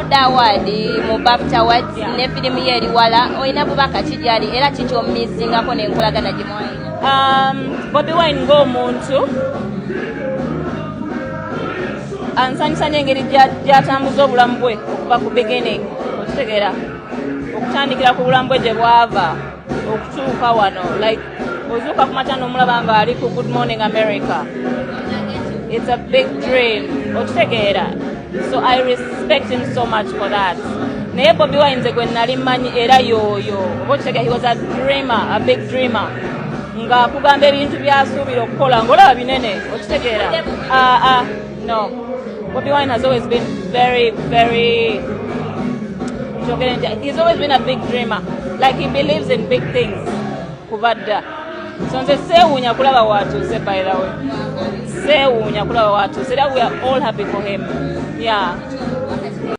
yawadde awadi mu BAFTA Awards ne firimu ye eri wala olina bubaka ki gyali era kiki omumizingako n'enkolagana gye mwalina? Bobi Wine ng'omuntu ansanyusa n'engeri gy'atambuza obulamu bwe okuva ku beginning, okitegeera okutandikira ku bulamu bwe gye bwava okutuuka wano, like ozuuka ku makya n'omulaba nga ali ku Good Morning America. It's a big dream, okitegeera. So I respect him so much for that. Naye Bobi Wine nze gwe nali mmanyi era yoyo oba okitegeera, he was a dreamer, a big dreamer, nga akugamba ebintu by'asuubira okukola ng'olaba binene, okitegeera. No, Bobi Wine has always been very he's always been a big dreamer, like he believes in big things kubadda. So nze seewuunya kulaba watuuse, by the way, seewuunya kulaba watuuse era we are all happy for him. Yeah.